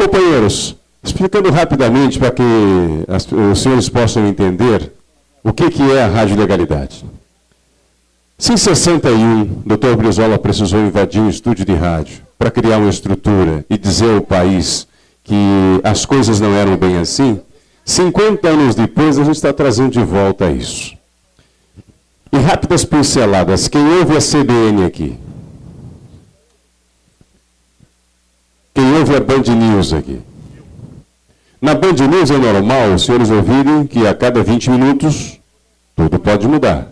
Companheiros, explicando rapidamente para que os senhores possam entender o que é a radiolegalidade. Se em 61, Dr. Brizola precisou invadir um estúdio de rádio para criar uma estrutura e dizer ao país que as coisas não eram bem assim, 50 anos depois a gente está trazendo de volta isso. Em rápidas pinceladas, quem ouve a CBN aqui? Quem ouve a Band News aqui? Na Band News é normal os senhores ouvirem que a cada 20 minutos tudo pode mudar.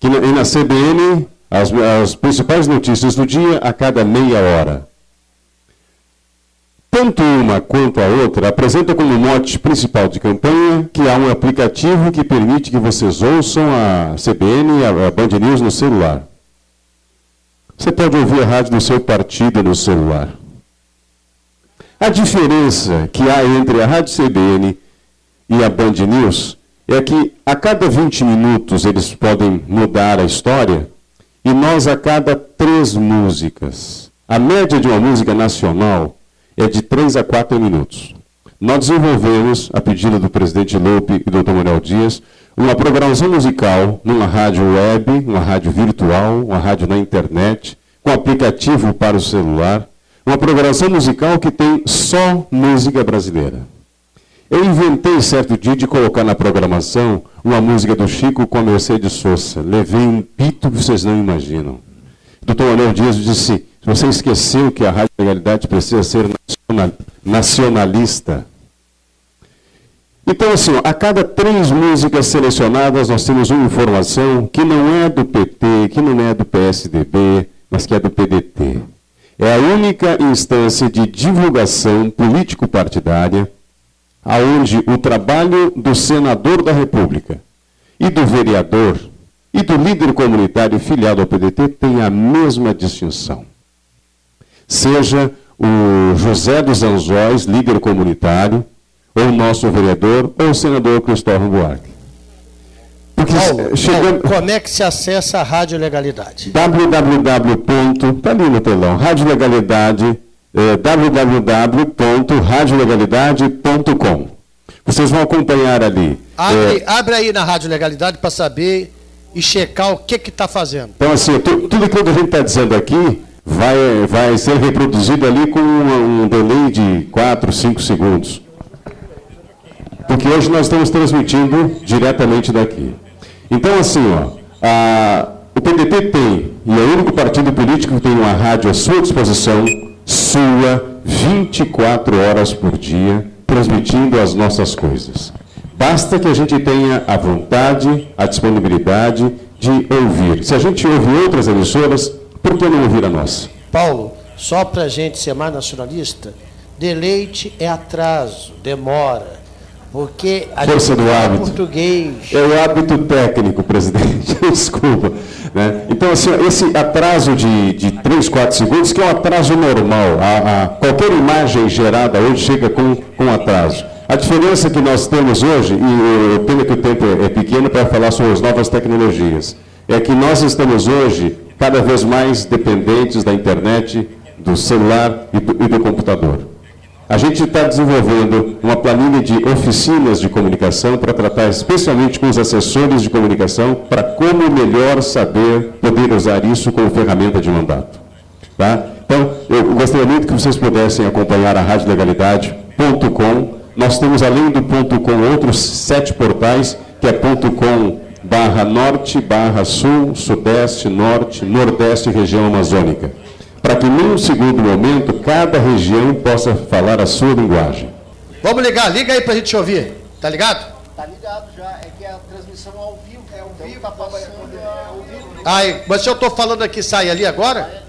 E na CBN, as principais notícias do dia a cada meia hora. Tanto uma quanto a outra apresentam como mote principal de campanha que há um aplicativo que permite que vocês ouçam a CBN e a Band News no celular. Você pode ouvir a rádio do seu partido no celular. A diferença que há entre a Rádio CBN e a Band News é que a cada 20 minutos eles podem mudar a história e nós a cada 3 músicas. A média de uma música nacional é de 3 a 4 minutos. Nós desenvolvemos, a pedido do presidente Lupe e do Dr. Manuel Dias, uma programação musical numa rádio web, uma rádio virtual, uma rádio na internet, com aplicativo para o celular, uma programação musical que tem só música brasileira. Eu inventei certo dia de colocar na programação uma música do Chico com a Mercedes Sosa. Levei um pito que vocês não imaginam. O Dr. Manuel Dias disse, você esqueceu que a radiolegalidade precisa ser nacionalista. Então, assim, a cada 3 músicas selecionadas, nós temos uma informação que não é do PT, que não é do PSDB, mas que é do PDT. É a única instância de divulgação político-partidária aonde o trabalho do senador da República e do vereador e do líder comunitário filiado ao PDT tem a mesma distinção. Seja o José dos Anzóis, líder comunitário, ou o nosso vereador, ou o senador Cristóvão Buarque. Porque Paulo, como é que se acessa a radiolegalidade? Está ali no telão, radiolegalidade, www.radiolegalidade.com. Vocês vão acompanhar ali. Abre aí na radiolegalidade para saber e checar o que está fazendo. Então, assim, tudo que a gente está dizendo aqui vai ser reproduzido ali com um delay de 4, 5 segundos. Porque hoje nós estamos transmitindo diretamente daqui. Então, assim, o PDT tem, e é o único partido político que tem uma rádio à sua disposição, 24 horas por dia, transmitindo as nossas coisas. Basta que a gente tenha a vontade, a disponibilidade de ouvir. Se a gente ouve outras emissoras, por que não ouvir a nossa? Paulo, só para a gente ser mais nacionalista, deleite é atraso, demora. Porque a Força gente do fala hábito. português. É o hábito técnico, presidente. Desculpa. Né? Então, assim, esse atraso de 3, 4 segundos, que é um atraso normal. Qualquer imagem gerada hoje chega com atraso. A diferença que nós temos hoje, e pena que o tempo é pequeno para falar sobre as novas tecnologias, é que nós estamos hoje cada vez mais dependentes da internet, do celular e do computador. A gente está desenvolvendo uma planilha de oficinas de comunicação para tratar especialmente com os assessores de comunicação para como melhor poder usar isso como ferramenta de mandato. Tá? Então, eu gostaria muito que vocês pudessem acompanhar a radiolegalidade.com. Nós temos, além do .com, outros 7 portais, que é .com/norte/sul, sudeste, norte, nordeste e região amazônica. Para que, num segundo momento, cada região possa falar a sua linguagem. Vamos ligar, liga aí para a gente ouvir. Tá ligado? Tá ligado já, é que a transmissão é ao vivo. É ao vivo, tá passando, ao vivo. Aí, mas se eu estou falando aqui, sai ali agora?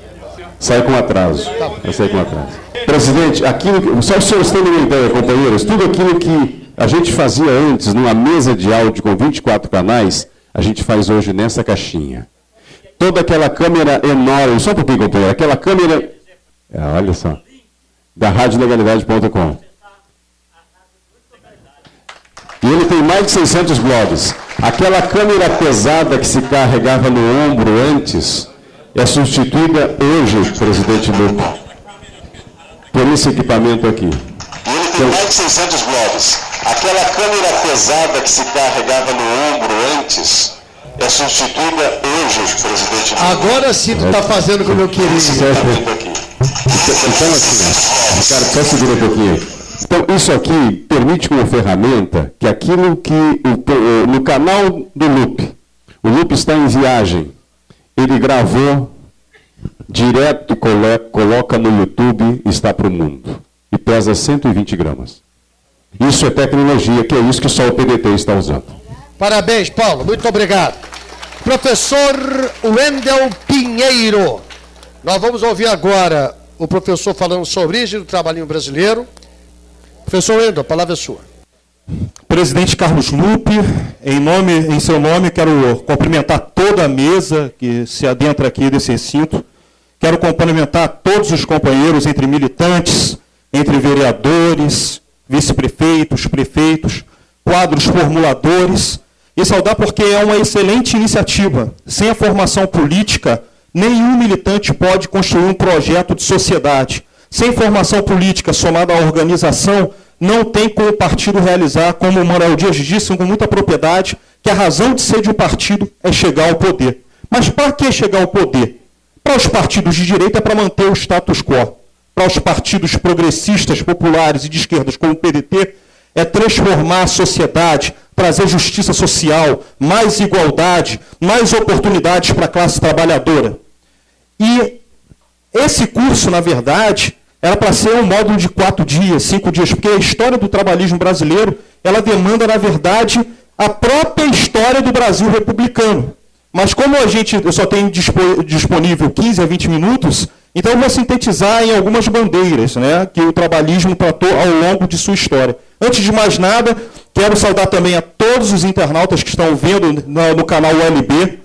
Sai com atraso. Vai sair com atraso. Presidente, só os senhores terem uma ideia, companheiros, tudo aquilo que a gente fazia antes numa mesa de áudio com 24 canais, a gente faz hoje nessa caixinha. Toda aquela câmera enorme, só um pouquinho, companheiro, aquela câmera, olha só, da radiolegalidade.com. E ele tem mais de 600 blogs. Aquela câmera pesada que se carregava no ombro antes, é substituída hoje, presidente Lupe, por esse equipamento aqui. tem mais de 600 blogs. Aquela câmera pesada que se carregava no ombro antes é substituída hoje, presidente. Agora sim tu está fazendo como eu queria. Então, assim, Ricardo, só segura um pouquinho. Então, isso aqui permite como ferramenta que aquilo que no canal do Lupe, o Lupe está em viagem, ele gravou direto, coloca no YouTube e está para o mundo. E pesa 120 gramas. Isso é tecnologia, que é isso que só o PDT está usando. Parabéns, Paulo. Muito obrigado. Professor Wendel Pinheiro. Nós vamos ouvir agora o professor falando sobre a origem do trabalhinho brasileiro. Professor Wendel, a palavra é sua. Presidente Carlos Lupe, em seu nome, quero cumprimentar toda a mesa que se adentra aqui desse recinto. Quero cumprimentar todos os companheiros, entre militantes, entre vereadores, vice-prefeitos, prefeitos, quadros formuladores, e saudar porque é uma excelente iniciativa. Sem a formação política, nenhum militante pode construir um projeto de sociedade. Sem formação política somada à organização, não tem como o partido realizar, como o Manuel Dias disse com muita propriedade, que a razão de ser de um partido é chegar ao poder. Mas para que chegar ao poder? Para os partidos de direita é para manter o status quo. Para os partidos progressistas, populares e de esquerdas, como o PDT, é transformar a sociedade, trazer justiça social, mais igualdade, mais oportunidades para a classe trabalhadora. E esse curso, na verdade, era para ser um módulo de 4 dias, 5 dias, porque a história do trabalhismo brasileiro, ela demanda, na verdade, a própria história do Brasil republicano. Mas como eu só tenho disponível 15 a 20 minutos, então eu vou sintetizar em algumas bandeiras, né, que o trabalhismo tratou ao longo de sua história. Antes de mais nada, quero saudar também a todos os internautas que estão vendo no canal ULB,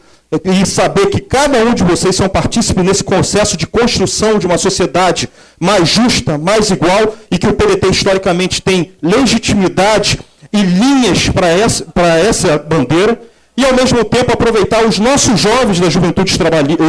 e saber que cada um de vocês são partícipes nesse processo de construção de uma sociedade mais justa, mais igual, e que o PDT historicamente tem legitimidade e linhas para essa bandeira, e ao mesmo tempo aproveitar os nossos jovens da Juventude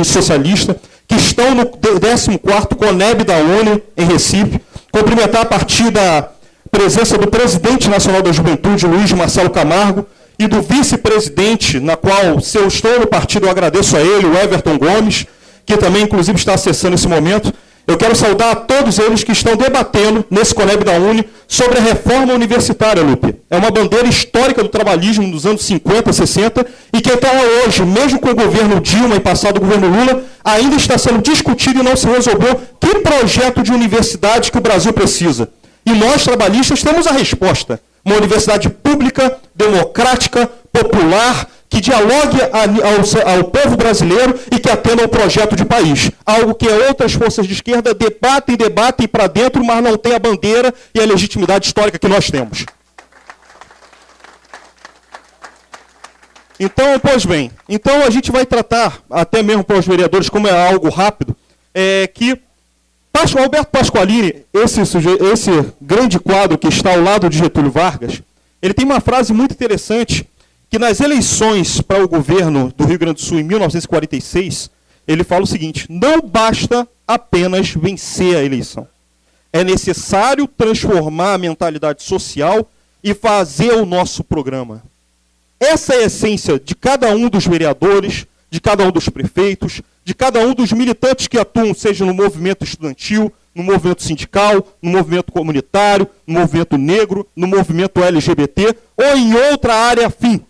Socialista, que estão no 14º CONEB da ONU, em Recife, cumprimentar a partir da presença do presidente nacional da Juventude, Luiz Marcelo Camargo, e do vice-presidente, na qual, se eu estou no partido, eu agradeço a ele, o Everton Gomes, que também, inclusive, está acessando esse momento. Eu quero saudar a todos eles que estão debatendo, nesse CONEB da UNE, sobre a reforma universitária, Lupe. É uma bandeira histórica do trabalhismo dos anos 50, 60, e que até hoje, mesmo com o governo Dilma e passado o governo Lula, ainda está sendo discutido e não se resolveu que projeto de universidade que o Brasil precisa. E nós, trabalhistas, temos a resposta. Uma universidade pública, democrática, popular, que dialogue ao povo brasileiro e que atenda ao projeto de país. Algo que outras forças de esquerda debatem para dentro, mas não tem a bandeira e a legitimidade histórica que nós temos. Então, pois bem, então a gente vai tratar, até mesmo para os vereadores, como é algo rápido, que Alberto Pasqualini, esse grande quadro que está ao lado de Getúlio Vargas, ele tem uma frase muito interessante, que nas eleições para o governo do Rio Grande do Sul, em 1946, ele fala o seguinte: não basta apenas vencer a eleição. É necessário transformar a mentalidade social e fazer o nosso programa. Essa é a essência de cada um dos vereadores, de cada um dos prefeitos, de cada um dos militantes que atuam, seja no movimento estudantil, no movimento sindical, no movimento comunitário, no movimento negro, no movimento LGBT ou em outra área afim.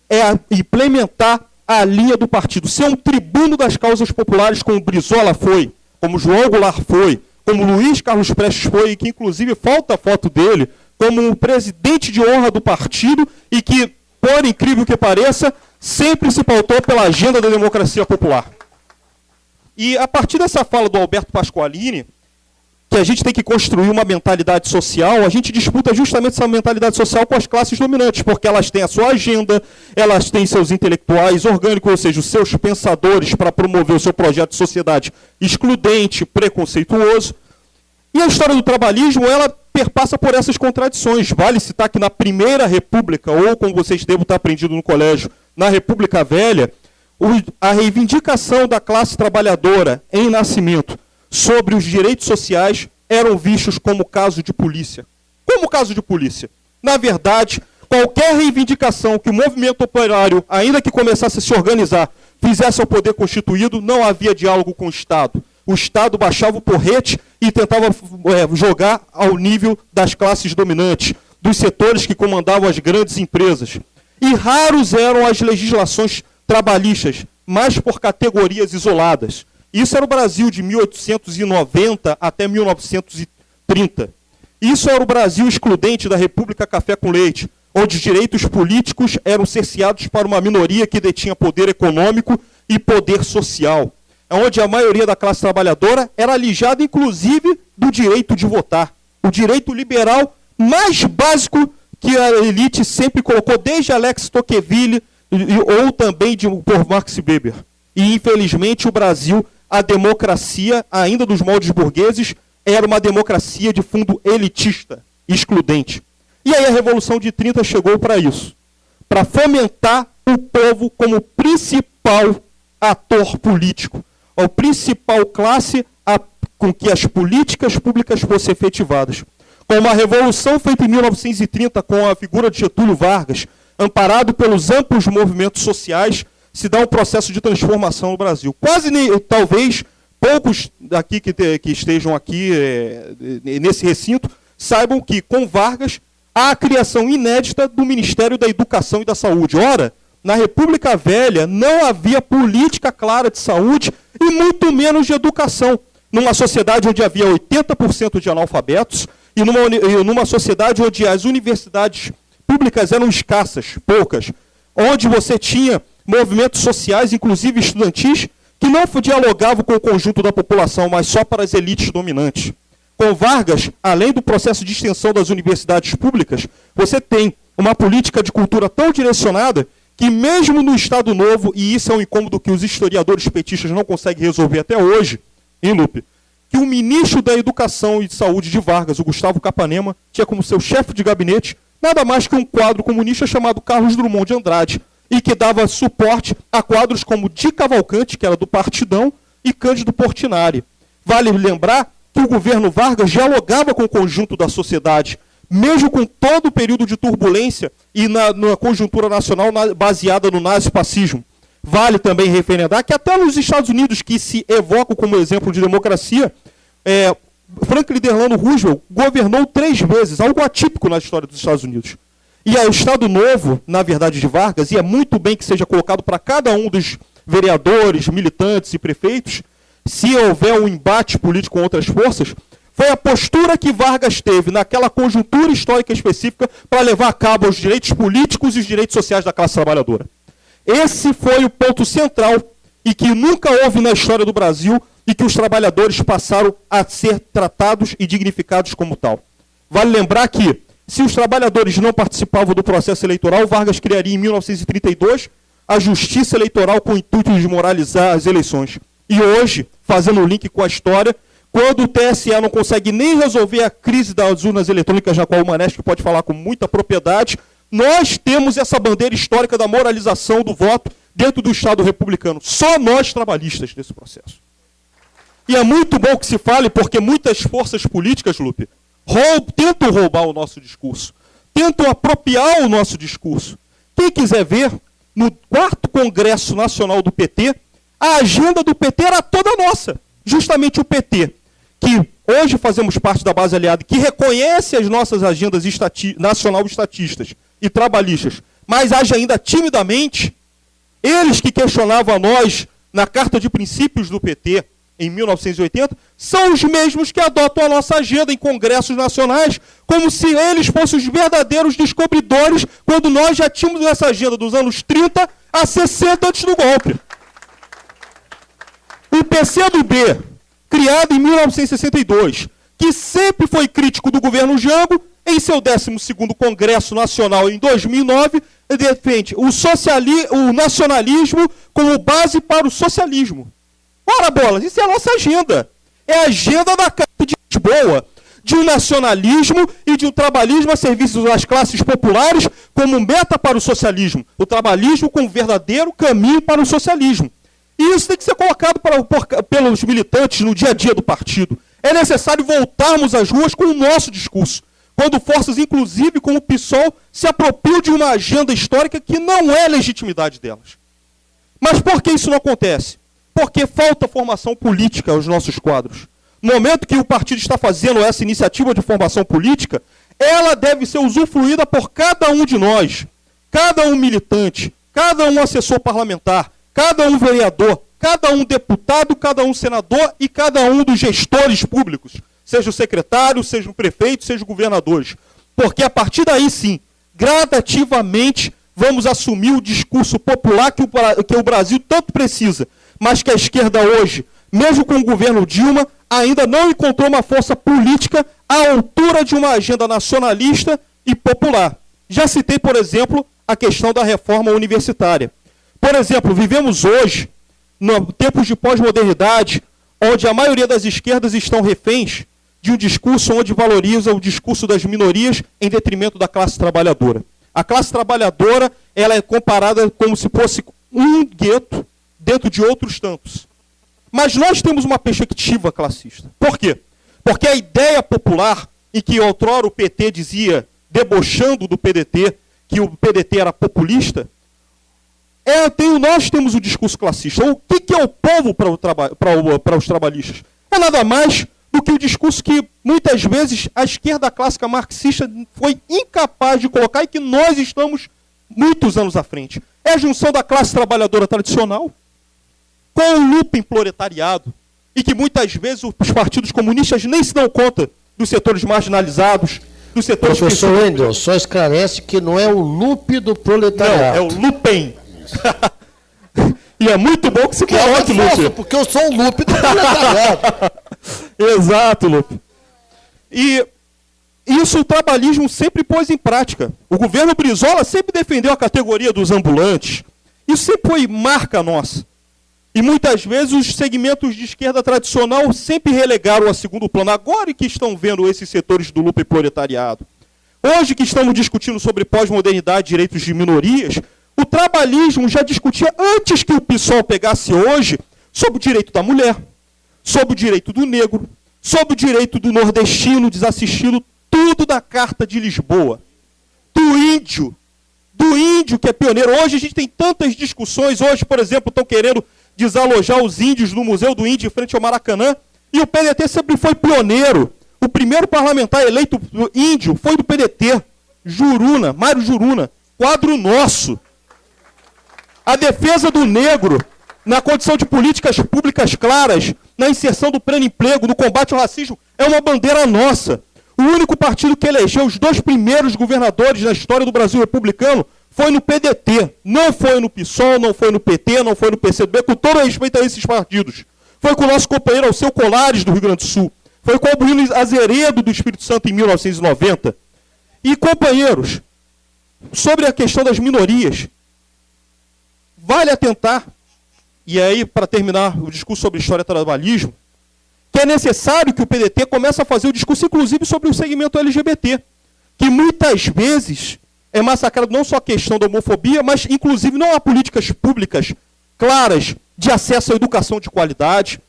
É implementar a linha do partido, ser um tribuno das causas populares, como Brizola foi, como João Goulart foi, como Luiz Carlos Prestes foi, e que inclusive falta a foto dele, como um presidente de honra do partido e que, por incrível que pareça, sempre se pautou pela agenda da democracia popular. E a partir dessa fala do Alberto Pasqualini, que a gente tem que construir uma mentalidade social, a gente disputa justamente essa mentalidade social com as classes dominantes, porque elas têm a sua agenda, elas têm seus intelectuais orgânicos, ou seja, os seus pensadores para promover o seu projeto de sociedade excludente, preconceituoso. E a história do trabalhismo, ela perpassa por essas contradições. Vale citar que na Primeira República, ou como vocês devem estar aprendido no colégio, na República Velha, a reivindicação da classe trabalhadora em nascimento sobre os direitos sociais eram vistos como caso de polícia. como o caso de polícia. Na verdade, qualquer reivindicação que o movimento operário, ainda que começasse a se organizar, fizesse ao poder constituído, não havia diálogo com o Estado. O Estado baixava o porrete e tentava jogar ao nível das classes dominantes, dos setores que comandavam as grandes empresas. E raros eram as legislações trabalhistas, mas por categorias isoladas. Isso era o Brasil de 1890 até 1930. Isso era o Brasil excludente da República Café com Leite, onde os direitos políticos eram cerceados para uma minoria que detinha poder econômico e poder social, onde a maioria da classe trabalhadora era alijada, inclusive, do direito de votar. O direito liberal mais básico que a elite sempre colocou, desde Alex Tocqueville ou também por Max Weber. E, infelizmente, o Brasil, a democracia, ainda dos moldes burgueses, era uma democracia de fundo elitista, excludente. E aí a Revolução de 30 chegou para isso, para fomentar o povo como principal ator político, a principal classe com que as políticas públicas fossem efetivadas. Com uma revolução feita em 1930 com a figura de Getúlio Vargas, amparado pelos amplos movimentos sociais, se dá um processo de transformação no Brasil. Talvez, poucos daqui que estejam aqui nesse recinto saibam que, com Vargas, há a criação inédita do Ministério da Educação e da Saúde. Ora, na República Velha não havia política clara de saúde e muito menos de educação. Numa sociedade onde havia 80% de analfabetos e numa sociedade onde as universidades públicas eram escassas, poucas, onde você tinha movimentos sociais, inclusive estudantis, que não dialogavam com o conjunto da população, mas só para as elites dominantes. Com Vargas, além do processo de extensão das universidades públicas, você tem uma política de cultura tão direcionada que mesmo no Estado Novo, e isso é um incômodo que os historiadores petistas não conseguem resolver até hoje, hein, Lupe? Que o ministro da Educação e de Saúde de Vargas, o Gustavo Capanema, tinha como seu chefe de gabinete nada mais que um quadro comunista chamado Carlos Drummond de Andrade, e que dava suporte a quadros como Di Cavalcante, que era do Partidão, e Cândido Portinari. Vale lembrar que o governo Vargas dialogava com o conjunto da sociedade, mesmo com todo o período de turbulência e na conjuntura nacional baseada no nazifascismo. Vale também referendar que até nos Estados Unidos, que se evocam como exemplo de democracia, Franklin Delano Roosevelt governou 3 vezes, algo atípico na história dos Estados Unidos. E o Estado Novo, na verdade, de Vargas, e é muito bem que seja colocado para cada um dos vereadores, militantes e prefeitos, se houver um embate político com outras forças, foi a postura que Vargas teve naquela conjuntura histórica específica para levar a cabo os direitos políticos e os direitos sociais da classe trabalhadora. Esse foi o ponto central e que nunca houve na história do Brasil e que os trabalhadores passaram a ser tratados e dignificados como tal. Vale lembrar que, se os trabalhadores não participavam do processo eleitoral, Vargas criaria em 1932 a Justiça Eleitoral com o intuito de moralizar as eleições. E hoje, fazendo o link com a história, quando o TSE não consegue nem resolver a crise das urnas eletrônicas, na qual o Manesco pode falar com muita propriedade, nós temos essa bandeira histórica da moralização do voto dentro do Estado republicano. Só nós trabalhistas nesse processo. E é muito bom que se fale, porque muitas forças políticas, Lupe, tentam roubar o nosso discurso, tentam apropriar o nosso discurso. Quem quiser ver, no 4º Congresso Nacional do PT, a agenda do PT era toda nossa. Justamente o PT, que hoje fazemos parte da base aliada, que reconhece as nossas agendas nacional estatistas e trabalhistas, mas age ainda timidamente, eles que questionavam a nós na Carta de Princípios do PT, em 1980, são os mesmos que adotam a nossa agenda em congressos nacionais, como se eles fossem os verdadeiros descobridores, quando nós já tínhamos essa agenda dos anos 30 a 60 antes do golpe. O PCdoB, criado em 1962, que sempre foi crítico do governo Jango, em seu 12º Congresso Nacional em 2009, defende o nacionalismo como base para o socialismo. Ora, bolas, isso é a nossa agenda. É a agenda da Carta de Lisboa, de um nacionalismo e de um trabalhismo a serviço das classes populares como meta para o socialismo. O trabalhismo como verdadeiro caminho para o socialismo. E isso tem que ser colocado pelos militantes no dia a dia do partido. É necessário voltarmos às ruas com o nosso discurso, quando forças, inclusive, como o PSOL, se apropriam de uma agenda histórica que não é legitimidade delas. Mas por que isso não acontece? Porque falta formação política aos nossos quadros. No momento que o partido está fazendo essa iniciativa de formação política, ela deve ser usufruída por cada um de nós, cada um militante, cada um assessor parlamentar, cada um vereador, cada um deputado, cada um senador e cada um dos gestores públicos, seja o secretário, seja o prefeito, seja os governadores. Porque a partir daí, sim, gradativamente, vamos assumir o discurso popular que o Brasil tanto precisa, mas que a esquerda hoje, mesmo com o governo Dilma, ainda não encontrou uma força política à altura de uma agenda nacionalista e popular. Já citei, por exemplo, a questão da reforma universitária. Por exemplo, vivemos hoje, no tempos de pós-modernidade, onde a maioria das esquerdas estão reféns de um discurso onde valoriza o discurso das minorias em detrimento da classe trabalhadora. A classe trabalhadora, ela é comparada como se fosse um gueto dentro de outros tantos. Mas nós temos uma perspectiva classista. Por quê? Porque a ideia popular, em que outrora o PT dizia, debochando do PDT, que o PDT era populista, nós temos o discurso classista. O que é o povo para os trabalhistas? É nada mais do que o discurso que, muitas vezes, a esquerda clássica marxista foi incapaz de colocar e que nós estamos muitos anos à frente. É a junção da classe trabalhadora tradicional com o looping proletariado, e que muitas vezes os partidos comunistas nem se dão conta dos setores marginalizados, dos setores... Professor Wendel, só esclarece que não é o loop do proletariado. Não, é o looping. E é muito bom que se coloque, Lúcio. Porque eu sou o loop do proletariado. Exato, Lupe. E isso o trabalhismo sempre pôs em prática. O governo Brizola sempre defendeu a categoria dos ambulantes. Isso sempre foi marca nossa. E muitas vezes os segmentos de esquerda tradicional sempre relegaram a segundo plano. Agora que estão vendo esses setores do lupe proletariado. Hoje que estamos discutindo sobre pós-modernidade e direitos de minorias, o trabalhismo já discutia antes que o PSOL pegasse hoje sobre o direito da mulher, sobre o direito do negro, sobre o direito do nordestino desassistido, tudo da Carta de Lisboa. Do índio que é pioneiro. Hoje a gente tem tantas discussões. Hoje, por exemplo, estão querendo desalojar os índios no Museu do Índio em frente ao Maracanã. E o PDT sempre foi pioneiro. O primeiro parlamentar eleito índio foi do PDT. Juruna, Mário Juruna. Quadro nosso. A defesa do negro na condição de políticas públicas claras, na inserção do pleno emprego, no combate ao racismo, é uma bandeira nossa. O único partido que elegeu os 2 primeiros governadores na história do Brasil republicano foi no PDT. Não foi no PSOL, não foi no PT, não foi no PCdoB, com todo respeito a esses partidos. Foi com o nosso companheiro Alceu Colares, do Rio Grande do Sul. Foi com o Albuino Azeredo, do Espírito Santo, em 1990. E, companheiros, sobre a questão das minorias, vale atentar, e aí, para terminar o discurso sobre história e trabalhismo, que é necessário que o PDT comece a fazer o discurso, inclusive, sobre o segmento LGBT, que muitas vezes é massacrado não só a questão da homofobia, mas, inclusive, não há políticas públicas claras de acesso à educação de qualidade,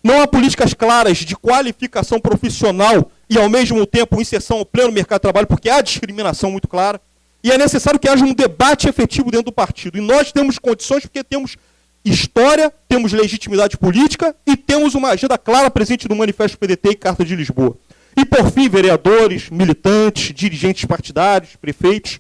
não há políticas claras de qualificação profissional e, ao mesmo tempo, inserção ao pleno mercado de trabalho, porque há discriminação muito clara, e é necessário que haja um debate efetivo dentro do partido. E nós temos condições porque temos história, temos legitimidade política e temos uma agenda clara presente no Manifesto PDT e Carta de Lisboa. E, por fim, vereadores, militantes, dirigentes partidários, prefeitos,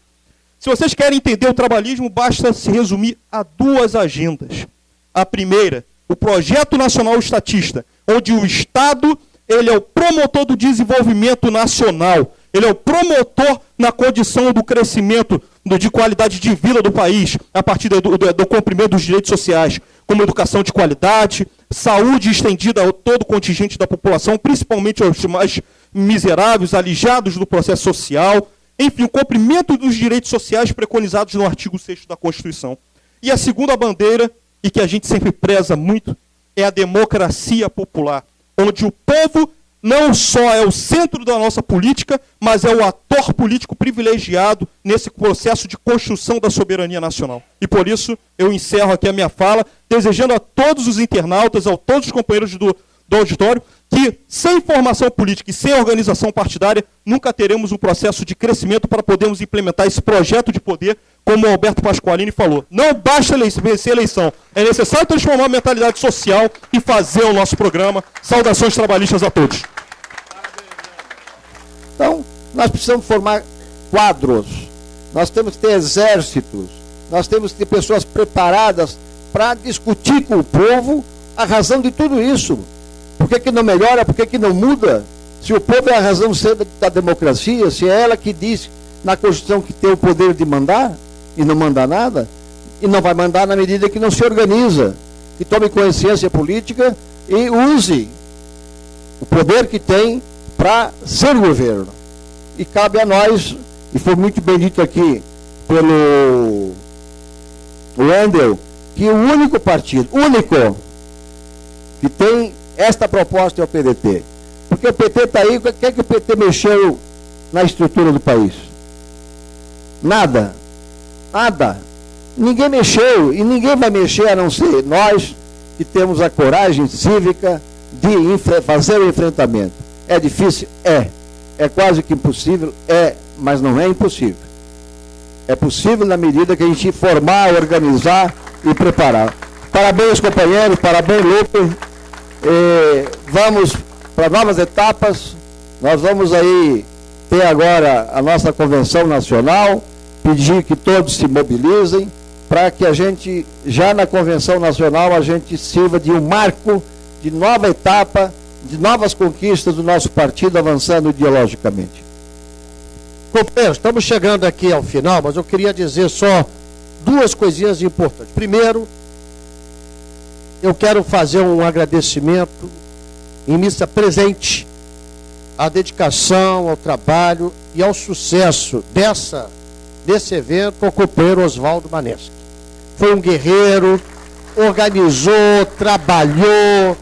se vocês querem entender o trabalhismo, basta se resumir a 2 agendas. A primeira, o Projeto Nacional Estatista, onde o Estado ele é o promotor do desenvolvimento nacional, ele é o promotor na condição do crescimento de qualidade de vida do país, a partir do cumprimento dos direitos sociais, como educação de qualidade, saúde estendida a todo o contingente da população, principalmente aos mais miseráveis, alijados do processo social, enfim, o cumprimento dos direitos sociais preconizados no artigo 6º da Constituição. E a segunda bandeira, e que a gente sempre preza muito, é a democracia popular, onde o povo não só é o centro da nossa política, mas é o ator político privilegiado nesse processo de construção da soberania nacional. E por isso eu encerro aqui a minha fala, desejando a todos os internautas, a todos os companheiros do auditório, que sem formação política e sem organização partidária, nunca teremos um processo de crescimento para podermos implementar esse projeto de poder, como o Alberto Pasqualini falou. Não basta vencer a eleição, é necessário transformar a mentalidade social e fazer o nosso programa. Saudações trabalhistas a todos. Então, nós precisamos formar quadros, nós temos que ter exércitos, nós temos que ter pessoas preparadas para discutir com o povo a razão de tudo isso. Por que não melhora, por que não muda? Se o povo é a razão de ser da democracia, se é ela que diz na Constituição que tem o poder de mandar e não manda nada, e não vai mandar na medida que não se organiza, que tome consciência política e use o poder que tem para ser governo. E cabe a nós, e foi muito bem dito aqui pelo Wendel, que o único partido, que tem esta proposta é o PDT. Porque o PT está aí, o que é que o PT mexeu na estrutura do país? Nada. Nada. Ninguém mexeu, e ninguém vai mexer a não ser nós, que temos a coragem cívica de fazer o enfrentamento. É difícil? É. É quase que impossível? É, mas não é impossível. É possível na medida que a gente formar, organizar e preparar. Parabéns, companheiros, parabéns, Lupe. Vamos para novas etapas. Nós vamos aí ter agora a nossa convenção nacional, pedir que todos se mobilizem para que a gente, já na convenção nacional, a gente sirva de um marco de nova etapa, de novas conquistas do nosso partido avançando ideologicamente. Companheiros, estamos chegando aqui ao final, mas eu queria dizer só duas coisinhas importantes. Primeiro, eu quero fazer um agradecimento em missa presente à dedicação, ao trabalho e ao sucesso desse evento ao companheiro Oswaldo Maneschi. Foi um guerreiro, organizou, trabalhou,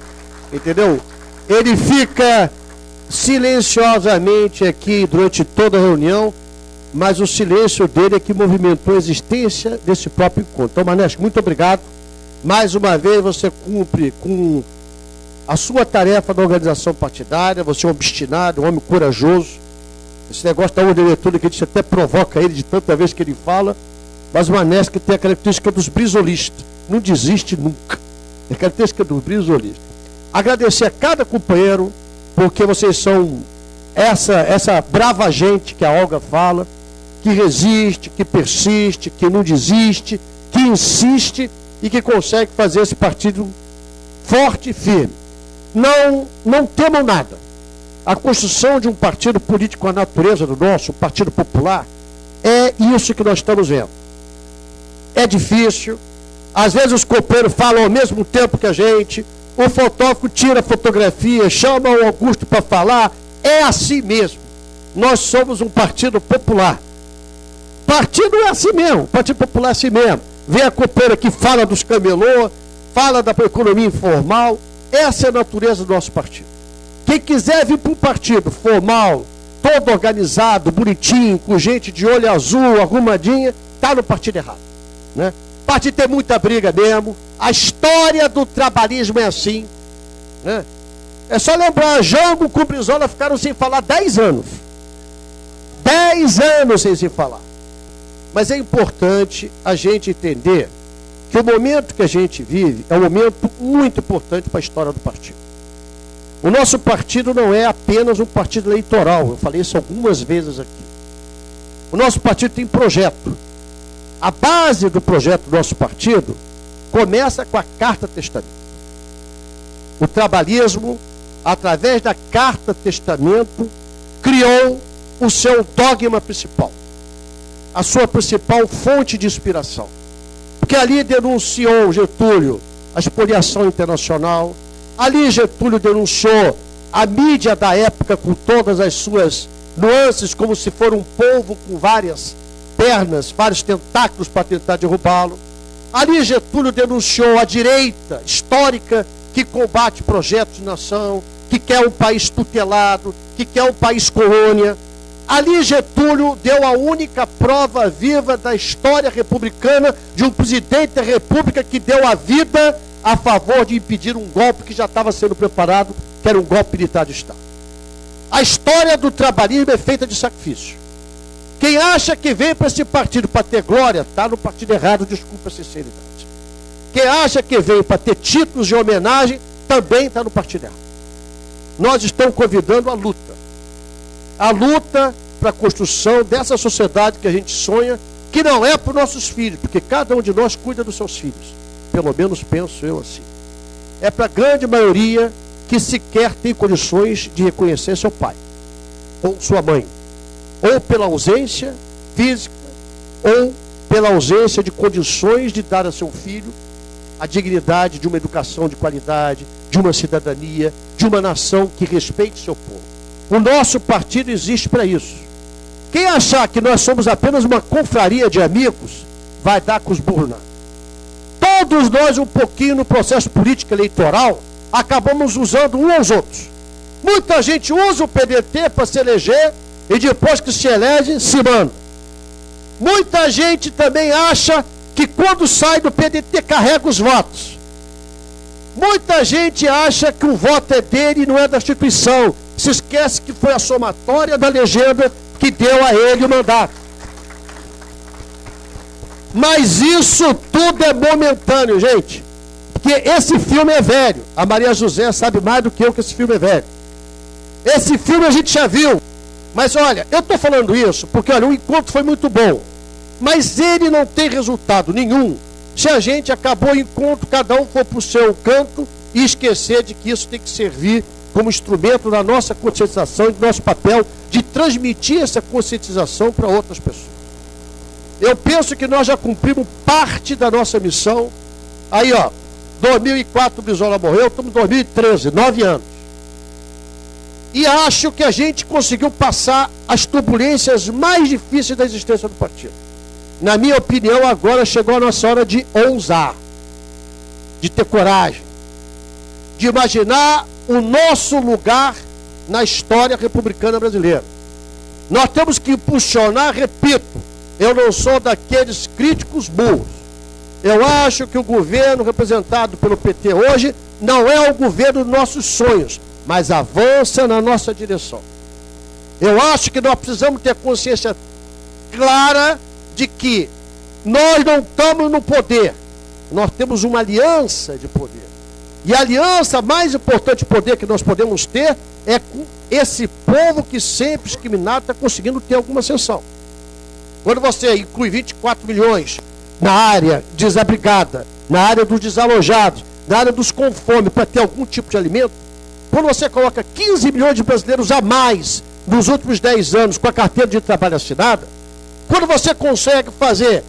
entendeu? Ele fica silenciosamente aqui durante toda a reunião, mas o silêncio dele é que movimentou a existência desse próprio encontro. Então, Maneschi, muito obrigado. Mais uma vez você cumpre com a sua tarefa da organização partidária, você é um obstinado, um homem corajoso. Esse negócio da ordem eletrônica, a gente até provoca ele de tanta vez que ele fala, mas o Maneschi tem a característica dos brisolistas, não desiste nunca. É a característica dos brisolistas. Agradecer a cada companheiro, porque vocês são essa brava gente que a Olga fala, que resiste, que persiste, que não desiste, que insiste e que consegue fazer esse partido forte e firme. Não temam nada. A construção de um partido político com a natureza do nosso, um partido popular, é isso que nós estamos vendo. É difícil. Às vezes os companheiros falam ao mesmo tempo que a gente, o fotógrafo tira a fotografia, chama o Augusto para falar. É assim mesmo. Nós somos um partido popular. Partido é assim mesmo, partido popular é assim mesmo. Vem a companheira que fala dos camelô, fala da economia informal. Essa é a natureza do nosso partido. Quem quiser vir para um partido formal, todo organizado, bonitinho, com gente de olho azul, arrumadinha, está no partido errado. Né? O partido tem muita briga mesmo. A história do trabalhismo é assim. Né? É só lembrar, Jango com Brizola ficaram sem falar 10 anos. 10 anos sem se falar. Mas é importante a gente entender que o momento que a gente vive é um momento muito importante para a história do partido. O nosso partido não é apenas um partido eleitoral, eu falei isso algumas vezes aqui. O nosso partido tem projeto. A base do projeto do nosso partido começa com a Carta Testamento. O trabalhismo, através da Carta Testamento, criou o seu dogma principal, a sua principal fonte de inspiração. Porque ali denunciou Getúlio a expoliação internacional, ali Getúlio denunciou a mídia da época com todas as suas nuances, como se for um polvo com várias pernas, vários tentáculos para tentar derrubá-lo. Ali Getúlio denunciou a direita histórica que combate projetos de nação, que quer um país tutelado, que quer um país colônia. Ali Getúlio deu a única prova viva da história republicana de um presidente da República que deu a vida a favor de impedir um golpe que já estava sendo preparado que era um golpe militar de Estado. A história do trabalhismo é feita de sacrifício. Quem acha que vem para esse partido para ter glória, está no partido errado, desculpa a sinceridade. Quem acha que veio para ter títulos de homenagem, também está no partido errado. Nós estamos convidando a luta. A luta para a construção dessa sociedade que a gente sonha, que não é para os nossos filhos, porque cada um de nós cuida dos seus filhos. Pelo menos penso eu assim. É para a grande maioria que sequer tem condições de reconhecer seu pai, ou sua mãe, ou pela ausência física, ou pela ausência de condições de dar a seu filho a dignidade de uma educação de qualidade, de uma cidadania, de uma nação que respeite seu povo. O nosso partido existe para isso. Quem achar que nós somos apenas uma confraria de amigos, vai dar com os burros na água. Todos nós, um pouquinho no processo político eleitoral, acabamos usando uns aos outros. Muita gente usa o PDT para se eleger e depois que se elege, se manda. Muita gente também acha que quando sai do PDT carrega os votos. Muita gente acha que o voto é dele e não é da instituição. Se esquece que foi a somatória da legenda que deu a ele o mandato. Mas isso tudo é momentâneo, gente. Porque esse filme é velho. A Maria José sabe mais do que eu que esse filme é velho. Esse filme a gente já viu. Mas olha, eu estou falando isso porque olha, o encontro foi muito bom. Mas ele não tem resultado nenhum se a gente acabou o encontro, cada um for para o seu canto e esquecer de que isso tem que servir como instrumento da nossa conscientização e do nosso papel de transmitir essa conscientização para outras pessoas. Eu penso que nós já cumprimos parte da nossa missão. Aí, ó, 2004 o Brizola morreu, estamos em 2013, 9 anos. E acho que a gente conseguiu passar as turbulências mais difíceis da existência do partido. Na minha opinião, agora chegou a nossa hora de ousar, de ter coragem, de imaginar o nosso lugar na história republicana brasileira. Nós temos que impulsionar, repito, eu não sou daqueles críticos burros. Eu acho que o governo representado pelo PT hoje não é o governo dos nossos sonhos, mas avança na nossa direção. Eu acho que nós precisamos ter consciência clara de que nós não estamos no poder, nós temos uma aliança de poder. E a aliança mais importante de poder que nós podemos ter é com esse povo que sempre discriminado está conseguindo ter alguma ascensão. Quando você inclui 24 milhões na área desabrigada, na área dos desalojados, na área dos com fome, para ter algum tipo de alimento, quando você coloca 15 milhões de brasileiros a mais nos últimos 10 anos com a carteira de trabalho assinada, quando você consegue fazer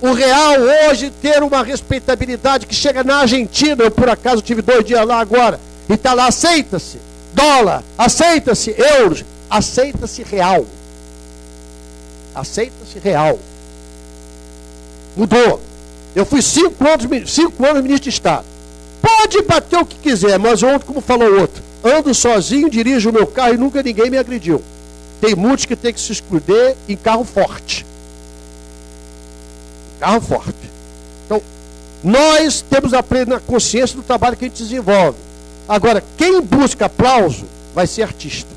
o real hoje ter uma respeitabilidade que chega na Argentina, eu por acaso tive 2 dias lá agora, e está lá, aceita-se dólar, aceita-se euros, aceita-se real. Aceita-se real. Mudou. Eu fui 5 anos ministro de Estado. Pode bater o que quiser, mas ontem, como falou o outro, ando sozinho, dirijo o meu carro e nunca ninguém me agrediu. Tem muitos que tem que se esconder em carro forte. Carro forte. Então, nós temos a plena consciência do trabalho que a gente desenvolve. Agora, quem busca aplauso vai ser artista.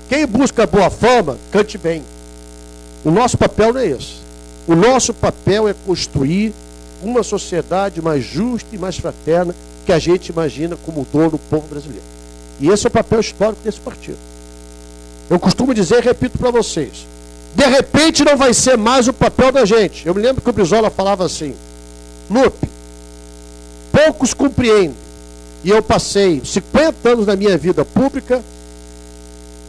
Quem busca boa fama, cante bem. O nosso papel não é esse. O nosso papel é construir uma sociedade mais justa e mais fraterna que a gente imagina como dono do povo brasileiro. E esse é o papel histórico desse partido. Eu costumo dizer e repito para vocês, de repente não vai ser mais o papel da gente. Eu me lembro que o Brizola falava assim, Lupe, poucos compreendem. E eu passei 50 anos da minha vida pública,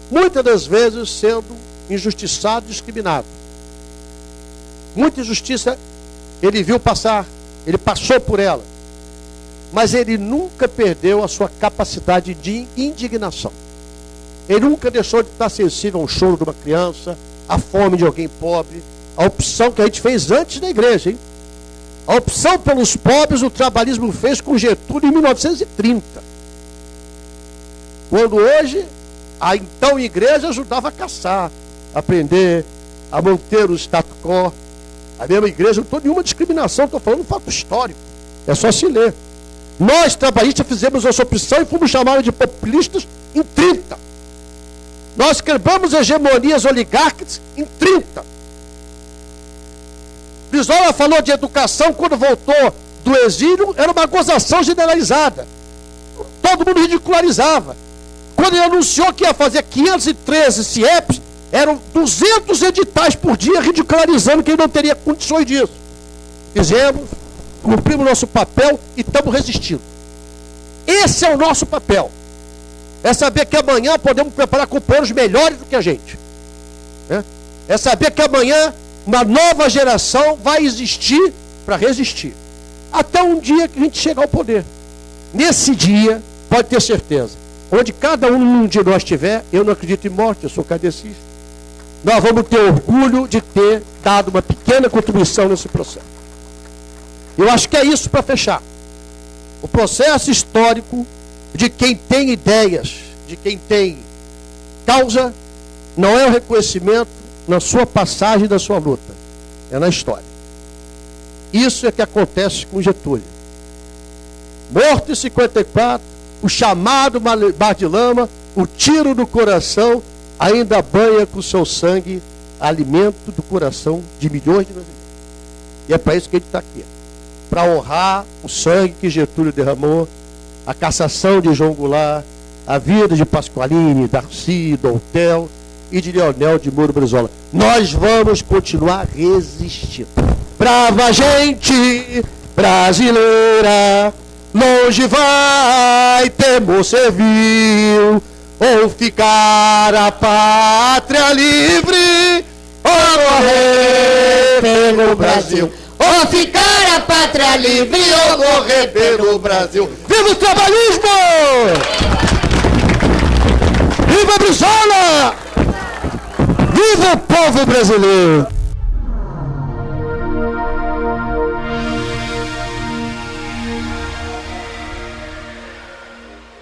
muitas das vezes sendo injustiçado e discriminado. Muita injustiça ele viu passar, ele passou por ela. Mas ele nunca perdeu a sua capacidade de indignação. Ele nunca deixou de estar sensível ao choro de uma criança, à fome de alguém pobre, a opção que a gente fez antes da igreja, hein? A opção pelos pobres o trabalhismo fez com Getúlio em 1930. Quando hoje, a então igreja ajudava a caçar, a aprender, a manter o status quo. A mesma igreja não tem nenhuma discriminação, estou falando um fato histórico. É só se ler. Nós, trabalhistas, fizemos essa opção e fomos chamados de populistas em 30. Nós quebramos hegemonias oligárquicas em 30. Brizola falou de educação quando voltou do exílio, era uma gozação generalizada. Todo mundo ridicularizava. Quando ele anunciou que ia fazer 513 CIEPs, eram 200 editais por dia ridicularizando que ele não teria condições disso. Fizemos, cumprimos nosso papel e estamos resistindo. Esse é o nosso papel. É saber que amanhã podemos preparar companheiros melhores do que a gente. É saber que amanhã uma nova geração vai existir para resistir. Até um dia que a gente chegar ao poder. Nesse dia, pode ter certeza, onde cada um de nós estiver, eu não acredito em morte, eu sou kardecista, nós vamos ter orgulho de ter dado uma pequena contribuição nesse processo. Eu acho que é isso para fechar. O processo histórico de quem tem ideias, de quem tem causa, não é o reconhecimento na sua passagem da sua luta, é na história. Isso é que acontece com Getúlio. Morto em 54, o chamado mar de lama, o tiro do coração, ainda banha com seu sangue alimento do coração de milhões de brasileiros. E é para isso que ele está aqui. Para honrar o sangue que Getúlio derramou, a cassação de João Goulart, a vida de Pasqualini, Darcy, Doutel e de Leonel de Moro Brizola. Nós vamos continuar resistindo. Brava gente brasileira, longe vai, temor servil, ou ficar a pátria livre, ou morrer pelo Brasil. Ou ficar a pátria livre ou morrer pelo Brasil. Viva o trabalhismo! Viva Brizola! Viva o povo brasileiro!